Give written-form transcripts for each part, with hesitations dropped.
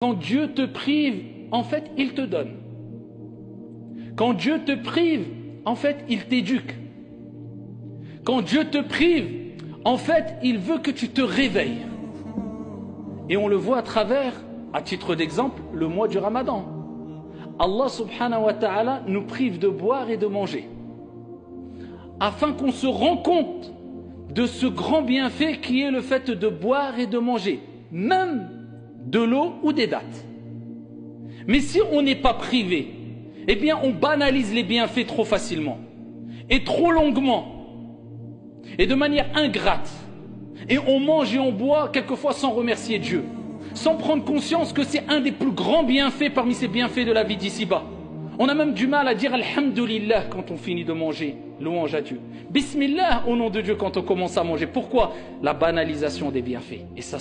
Quand Dieu te prive, en fait, il te donne. Quand Dieu te prive, en fait, il t'éduque. Quand Dieu te prive, en fait, il veut que tu te réveilles. Et on le voit à travers, à titre d'exemple, le mois du Ramadan. Allah subhanahu wa ta'ala nous prive de boire et de manger, afin qu'on se rende compte de ce grand bienfait qui est le fait de boire et de manger, même de l'eau ou des dattes. Mais si on n'est pas privé, eh bien on banalise les bienfaits trop facilement et trop longuement et de manière ingrate, et on mange et on boit quelquefois sans remercier Dieu, sans prendre conscience que c'est un des plus grands bienfaits parmi ces bienfaits de la vie d'ici-bas. On a même du mal à dire Alhamdulillah quand on finit de manger, louange à Dieu. Bismillah au nom de Dieu quand on commence à manger. Pourquoi? La banalisation des bienfaits. Et ça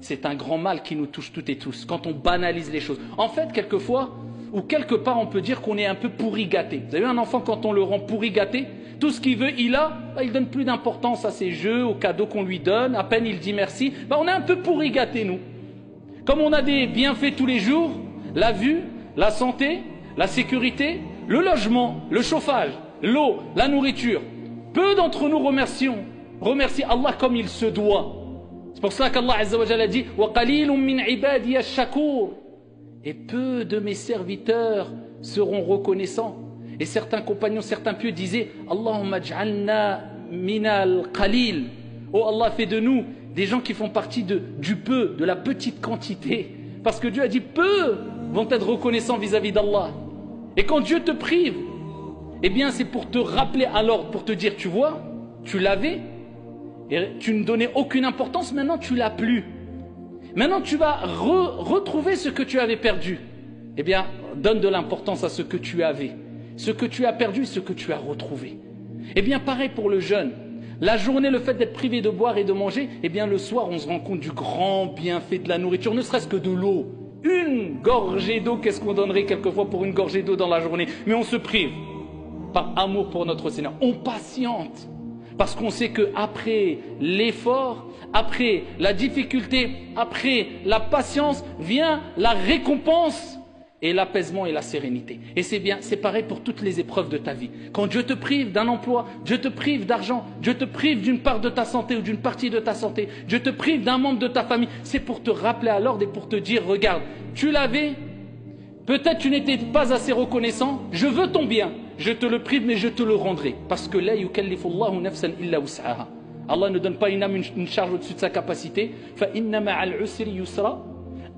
c'est un grand mal qui nous touche toutes et tous, quand on banalise les choses. En fait, quelquefois, ou quelque part, on peut dire qu'on est un peu pourri gâté. Vous avez un enfant, quand on le rend pourri gâté, tout ce qu'il veut, il donne plus d'importance à ses jeux, aux cadeaux qu'on lui donne, à peine il dit merci. On est un peu pourri gâté, nous. Comme on a des bienfaits tous les jours, la vue, la santé, la sécurité, le logement, le chauffage, l'eau, la nourriture. Peu d'entre nous remercient Allah comme il se doit. C'est pour ça qu'Allah Azza wa Jalla a dit وَقَلِيلٌ مِّنْ عِبَادِيَ الشَّكُورِ, et peu de mes serviteurs seront reconnaissants. Et certains compagnons, certains pieux disaient Allahumma j'alna minal qalil, oh Allah, fais de nous des gens qui font partie du peu, de la petite quantité, parce que Dieu a dit peu vont être reconnaissants vis-à-vis d'Allah. Et quand Dieu te prive, eh bien c'est pour te rappeler à l'ordre, pour te dire, tu vois, tu l'avais et tu ne donnais aucune importance, maintenant tu l'as plus. Maintenant tu vas retrouver ce que tu avais perdu. Eh bien, donne de l'importance à ce que tu avais, ce que tu as perdu, ce que tu as retrouvé. Eh bien, pareil pour le jeûne. La journée, le fait d'être privé de boire et de manger, eh bien le soir, on se rend compte du grand bienfait de la nourriture, ne serait-ce que de l'eau. Une gorgée d'eau, qu'est-ce qu'on donnerait quelquefois pour une gorgée d'eau dans la journée? Mais on se prive, par amour pour notre Seigneur. On patiente, parce qu'on sait qu'après l'effort, après la difficulté, après la patience, vient la récompense et l'apaisement et la sérénité. Et c'est bien, c'est pareil pour toutes les épreuves de ta vie. Quand Dieu te prive d'un emploi, Dieu te prive d'argent, Dieu te prive d'une part de ta santé ou d'une partie de ta santé, Dieu te prive d'un membre de ta famille, c'est pour te rappeler à l'ordre et pour te dire, regarde, tu l'avais, peut-être tu n'étais pas assez reconnaissant, je veux ton bien, je te le prive mais je te le rendrai. Parce que la yukallifullahu nafsan illa wus'aha. Allah ne donne pas une âme une charge au-dessus de sa capacité. Fa inna ma'al usri yusra.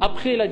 Après la